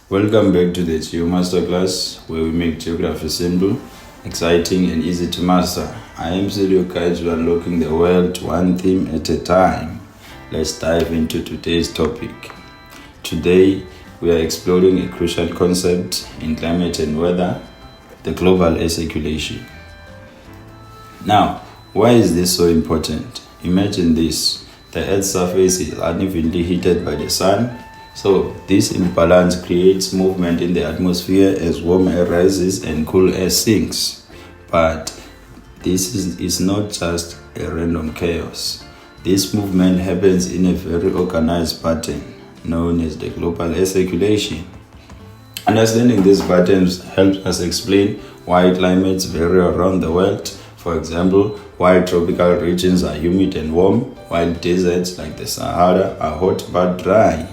Welcome back to the Geo Masterclass, where we make geography simple, exciting, and easy to master. I am still your guide to unlocking the world one theme at a time. Let's dive into today's topic. Today, we are exploring a crucial concept in climate and weather, the global air circulation. Now, why is this so important? Imagine this: the Earth's surface is unevenly heated by the sun. So this imbalance creates movement in the atmosphere as warm air rises and cool air sinks. But this is not just a random chaos. This movement happens in a very organized pattern known as the global air circulation. Understanding these patterns helps us explain why climates vary around the world. For example, why tropical regions are humid and warm, while deserts like the Sahara are hot but dry.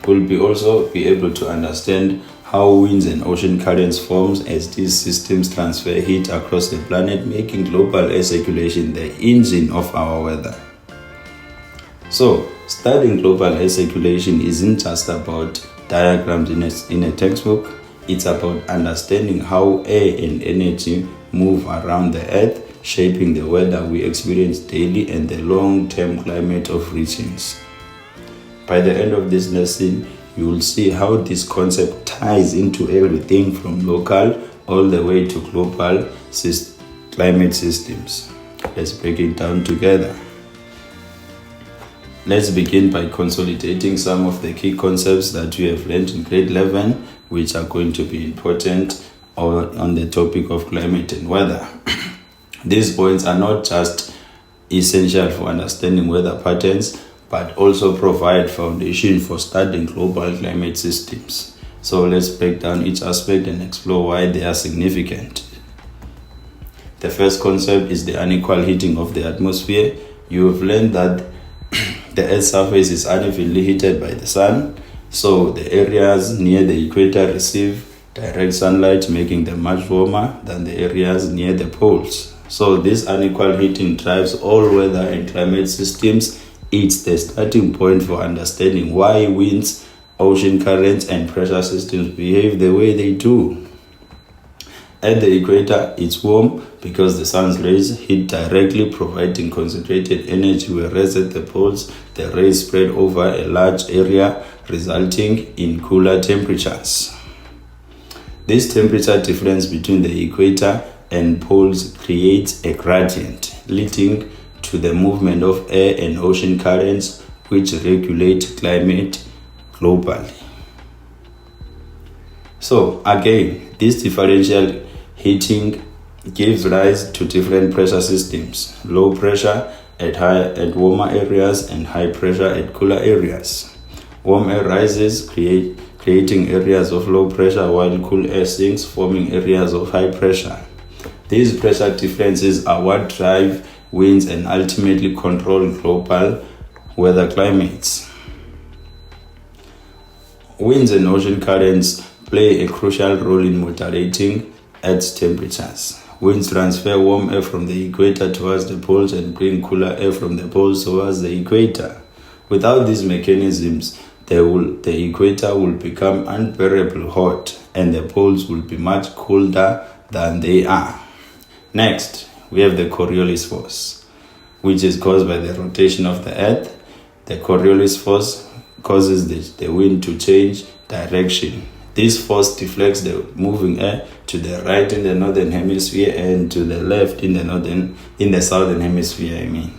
We'll also be able to understand how winds and ocean currents form as these systems transfer heat across the planet, making global air circulation the engine of our weather. So, studying global air circulation isn't just about diagrams in a textbook. It's about understanding how air and energy move around the Earth, shaping the weather we experience daily and the long-term climate of regions. By the end of this lesson, you will see how this concept ties into everything from local all the way to global climate systems. Let's break it down together. Let's begin by consolidating some of the key concepts that we have learned in grade 11, which are going to be important on the topic of climate and weather. These points are not just essential for understanding weather patterns, but also provide foundation for studying global climate systems. So let's break down each aspect and explore why they are significant. The first concept is the unequal heating of the atmosphere. You have learned that the Earth's surface is unevenly heated by the sun, so the areas near the equator receive direct sunlight, making them much warmer than the areas near the poles. So this unequal heating drives all weather and climate systems. It's the starting point for understanding why winds, ocean currents, and pressure systems behave the way they do. At the equator, it's warm because the sun's rays hit directly, providing concentrated energy, whereas at the poles, the rays spread over a large area, resulting in cooler temperatures. This temperature difference between the equator and poles creates a gradient, leading to the movement of air and ocean currents, which regulate climate globally. So again, this differential heating gives rise to different pressure systems: low pressure at warmer areas and high pressure at cooler areas. Warm air rises, creating areas of low pressure, while cool air sinks, forming areas of high pressure. These pressure differences are what drive winds and ultimately control global weather climates. Winds and ocean currents play a crucial role in moderating Earth's temperatures. Winds transfer warm air from the equator towards the poles and bring cooler air from the poles towards the equator. Without these mechanisms, the equator will become unbearably hot and the poles will be much colder than they are. Next, we have the Coriolis force, which is caused by the rotation of the Earth. The Coriolis force causes the wind to change direction. This force deflects the moving air to the right in the northern hemisphere and to the left in the southern hemisphere.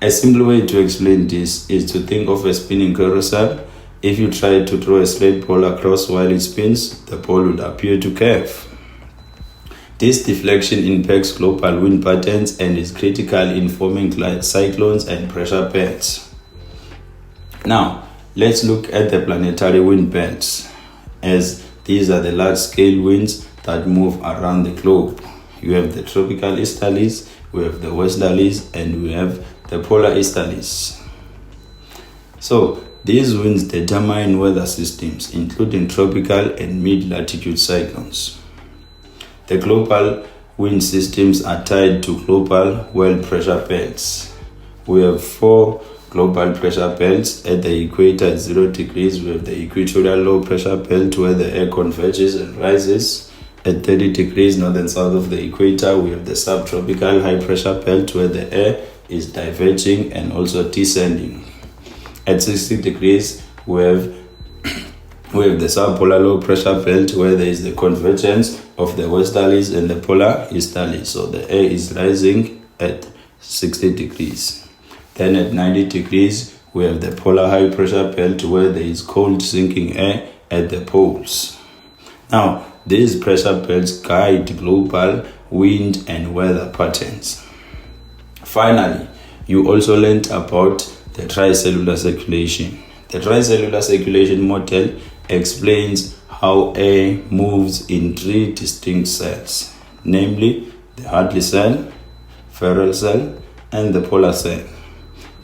A simple way to explain this is to think of a spinning carousel. If you try to throw a straight pole across while it spins, the pole would appear to curve. This deflection impacts global wind patterns and is critical in forming cyclones and pressure belts. Now, let's look at the planetary wind belts, as these are the large-scale winds that move around the globe. You have the tropical easterlies, we have the westerlies, and we have the polar easterlies. So, these winds determine weather systems, including tropical and mid-latitude cyclones. The global wind systems are tied to global world pressure belts. We have 4 global pressure belts. At the equator at 0 degrees, we have the equatorial low pressure belt where the air converges and rises. At 30 degrees north and south of the equator, we have the subtropical high pressure belt where the air is diverging and also descending. At 60 degrees, we have the subpolar low pressure belt where there is the convergence of the westerlies and the polar easterlies. So the air is rising at 60 degrees. Then at 90 degrees, we have the polar high pressure belt where there is cold sinking air at the poles. Now, these pressure belts guide global wind and weather patterns. Finally, you also learned about the tricellular circulation. The tricellular circulation model explains how air moves in 3 distinct cells, namely the Hadley cell, Ferrel cell, and the polar cell.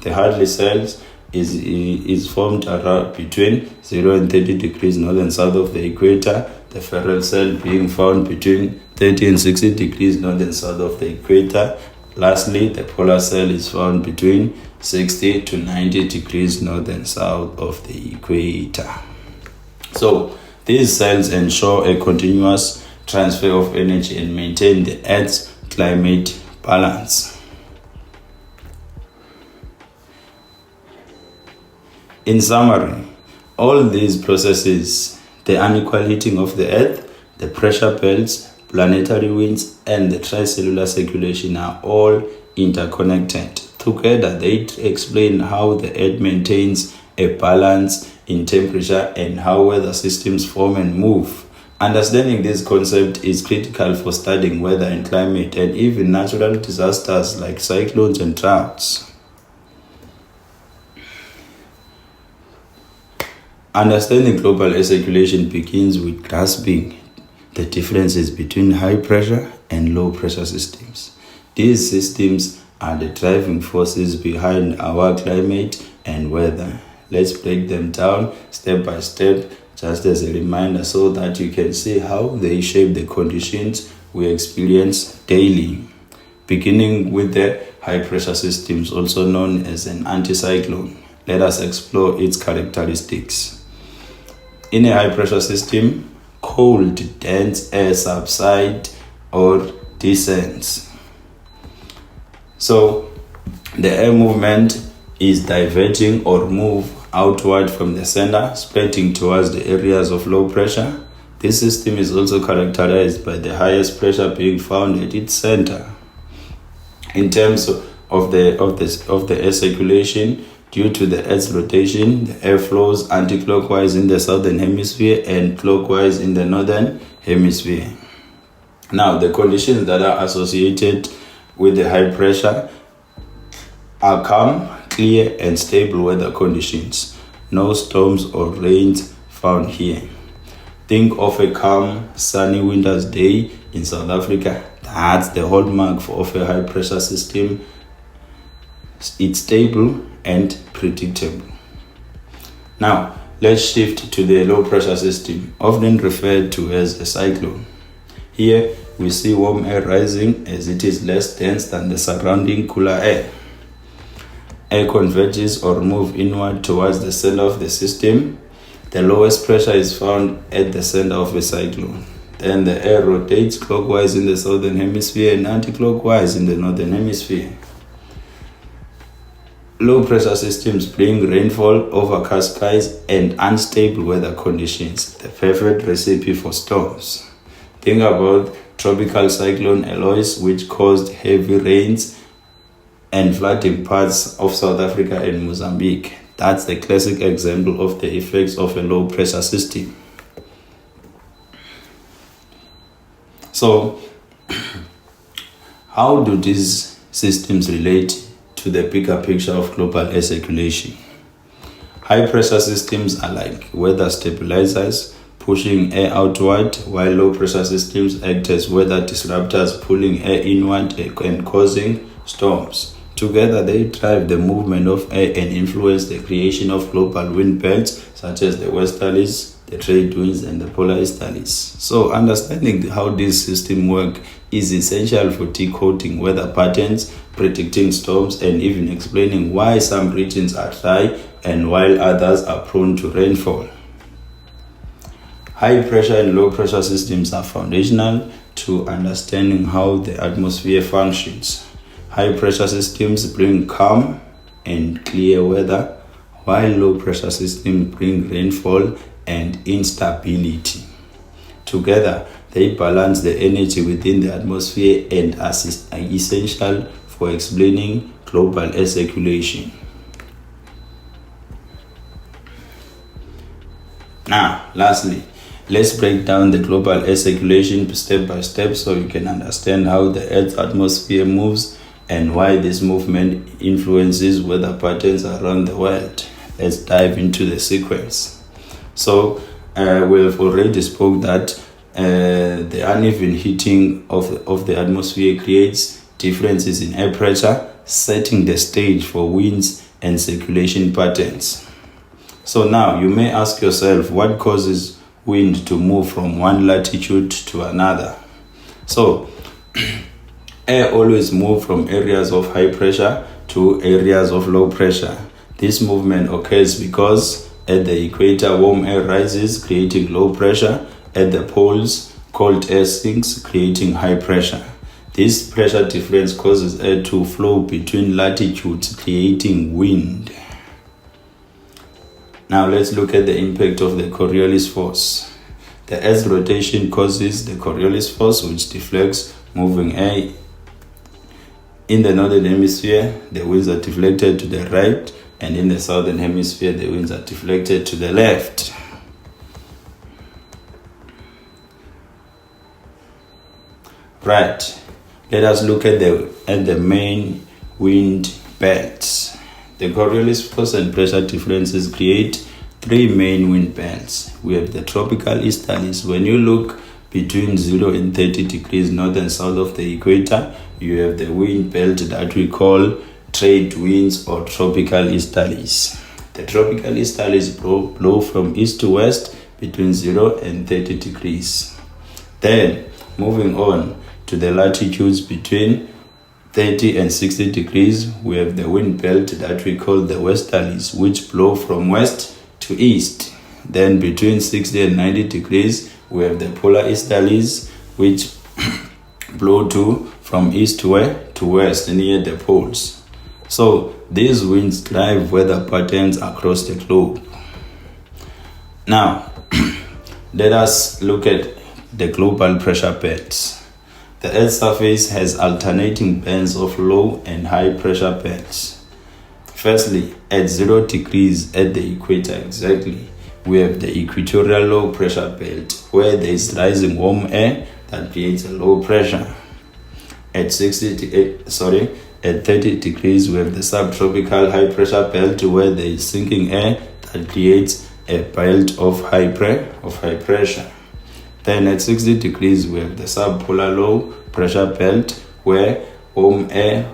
The Hadley cells is formed around between 0 and 30 degrees north and south of the equator, the Ferrel cell being found between 30 and 60 degrees north and south of the equator. Lastly, the polar cell is found between 60 to 90 degrees north and south of the equator. So, these cells ensure a continuous transfer of energy and maintain the Earth's climate balance. In summary, all these processes, the unequal heating of the Earth, the pressure belts, planetary winds, and the tricellular circulation are all interconnected. Together, they explain how the Earth maintains a balance in temperature and how weather systems form and move. Understanding this concept is critical for studying weather and climate and even natural disasters like cyclones and droughts. Understanding global air circulation begins with grasping the differences between high pressure and low pressure systems. These systems are the driving forces behind our climate and weather. Let's break them down step by step, just as a reminder so that you can see how they shape the conditions we experience daily. Beginning with the high pressure systems, also known as an anticyclone, let us explore its characteristics. In a high pressure system, cold, dense air subsides or descends. So, the air movement is diverging or move outward from the center, spreading towards the areas of low pressure. This system is also characterized by the highest pressure being found at its center. In terms of the air circulation, due to the Earth's rotation, the air flows anti-clockwise in the southern hemisphere and clockwise in the northern hemisphere. Now, the conditions that are associated with the high pressure are calm, clear, and stable weather conditions. No storms or rains found here. Think of a calm, sunny winter's day in South Africa. That's the hallmark of a high pressure system. It's stable and predictable. Now, let's shift to the low pressure system, often referred to as a cyclone. Here, we see warm air rising as it is less dense than the surrounding cooler air. Air converges or moves inward towards the center of the system. The lowest pressure is found at the center of a cyclone. Then the air rotates clockwise in the southern hemisphere and anti-clockwise in the northern hemisphere. Low pressure systems bring rainfall, overcast skies, and unstable weather conditions, the perfect recipe for storms. Think about tropical cyclone Eloise, which caused heavy rains and flooding parts of South Africa and Mozambique. That's the classic example of the effects of a low pressure system. So, how do these systems relate to the bigger picture of global air circulation? High pressure systems are like weather stabilizers, pushing air outward, while low pressure systems act as weather disruptors, pulling air inward and causing storms. Together, they drive the movement of air and influence the creation of global wind belts, such as the westerlies, the trade winds, and the polar easterlies. So understanding how this system work is essential for decoding weather patterns, predicting storms, and even explaining why some regions are dry and while others are prone to rainfall. High pressure and low pressure systems are foundational to understanding how the atmosphere functions. High pressure systems bring calm and clear weather, while low pressure systems bring rainfall and instability. Together, they balance the energy within the atmosphere and are essential for explaining global air circulation. Now, lastly, let's break down the global air circulation step by step so you can understand how the Earth's atmosphere moves and why this movement influences weather patterns around the world. Let's dive into the sequence. So, we've already spoke that the uneven heating of the atmosphere creates differences in air pressure, setting the stage for winds and circulation patterns. So now you may ask yourself, what causes wind to move from one latitude to another? So air always moves from areas of high pressure to areas of low pressure. This movement occurs because at the equator, warm air rises, creating low pressure. At the poles, cold air sinks, creating high pressure. This pressure difference causes air to flow between latitudes, creating wind. Now let's look at the impact of the Coriolis force. The Earth's rotation causes the Coriolis force, which deflects moving air. In the northern hemisphere, the winds are deflected to the right, and in the southern hemisphere, the winds are deflected to the left. Right, let us look at the main wind belts. The Coriolis force and pressure differences create three main wind belts. We have the tropical easterlies. When you look between 0 and 30 degrees north and south of the equator, you have the wind belt that we call trade winds or tropical easterlies. The tropical easterlies blow from east to west between 0 and 30 degrees. Then, moving on to the latitudes between 30 and 60 degrees, we have the wind belt that we call the westerlies, which blow from west to east. Then between 60 and 90 degrees, we have the polar easterlies, which blow from east to west near the poles. So these winds drive weather patterns across the globe. Now, let us look at the global pressure belts. The Earth's surface has alternating bands of low and high pressure belts. Firstly, at 0 degrees at the equator exactly, we have the equatorial low pressure belt, where there is rising warm air that creates a low pressure. At 30 degrees, we have the subtropical high pressure belt, where there is sinking air that creates a belt of high pressure. Then at 60 degrees, we have the subpolar low pressure belt, where warm air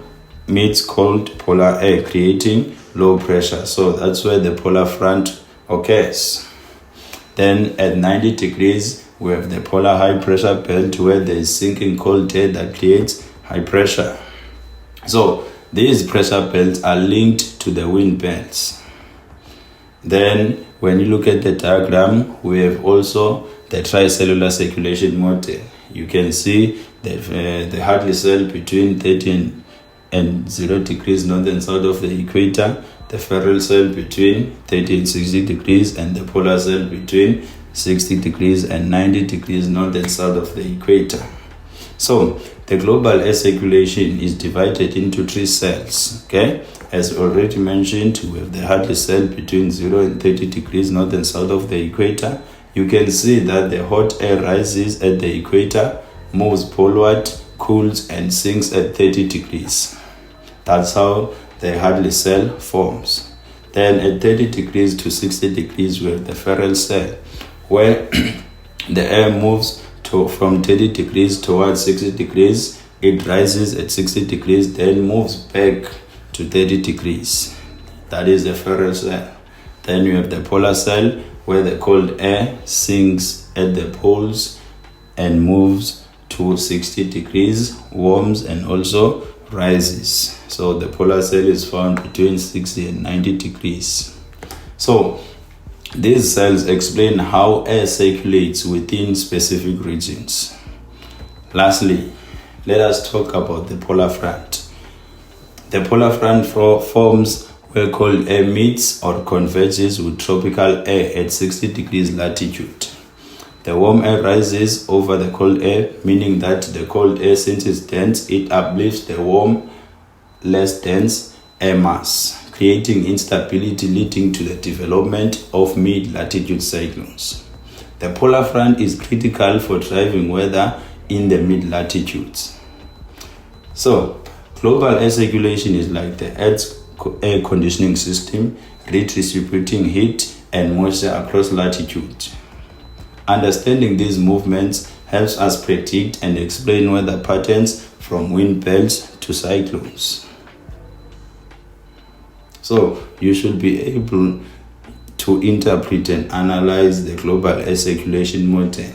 meets cold polar air, creating low pressure. So that's where the polar front occurs. Then at 90 degrees, we have the polar high pressure belt, where there is sinking cold air that creates high pressure. So these pressure belts are linked to the wind belts. Then when you look at the diagram, we have also the tricellular circulation model. You can see the Hadley cell between 30 and 0 degrees north and south of the equator, the Ferrel cell between 30 and 60 degrees, and the polar cell between 60 degrees and 90 degrees north and south of the equator. So the global air circulation is divided into three cells. Okay, as already mentioned, we have the Hadley cell between 0 and 30 degrees north and south of the equator. You can see that the hot air rises at the equator, moves poleward, cools, and sinks at 30 degrees. That's how the Hadley cell forms. Then at 30 degrees to 60 degrees, we have the Ferrel cell, where the air moves from 30 degrees towards 60 degrees. It rises at 60 degrees, then moves back to 30 degrees. That is the Ferrel cell. Then you have the polar cell, where the cold air sinks at the poles and moves to 60 degrees, warms and also rises. So the polar cell is found between 60 and 90 degrees. So these cells explain how air circulates within specific regions. Lastly, let us talk about the polar front. The polar front forms where cold air meets or converges with tropical air at 60 degrees latitude. The warm air rises over the cold air, meaning that the cold air, since it's dense, it uplifts the warm, less dense air mass, creating instability leading to the development of mid-latitude cyclones. The polar front is critical for driving weather in the mid-latitudes. So, global air circulation is like the Earth's air conditioning system, redistributing heat and moisture across latitudes. Understanding these movements helps us predict and explain weather patterns from wind belts to cyclones. So, you should be able to interpret and analyze the global air circulation model.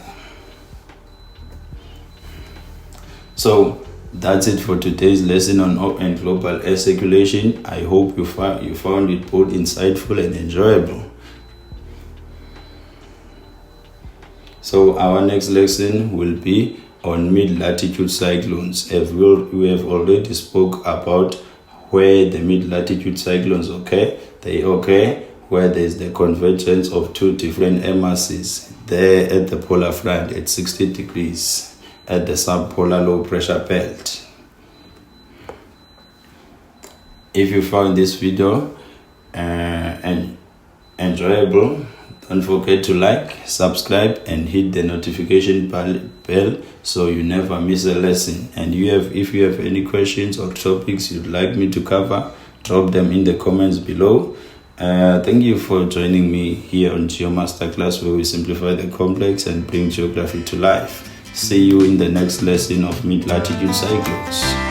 So, that's it for today's lesson on up and global air circulation. I hope you found it both insightful and enjoyable. So our next lesson will be on mid-latitude cyclones. As we have already spoke about where the mid-latitude cyclones occur. They occur where there is the convergence of two different air masses there at the polar front at 60 degrees at the subpolar low pressure belt. If you found this video enjoyable, don't forget to like, subscribe and hit the notification bell so you never miss a lesson. And if you have any questions or topics you'd like me to cover, drop them in the comments below. Thank you for joining me here on Geo Masterclass, where we simplify the complex and bring geography to life. See you in the next lesson of mid-latitude cyclones.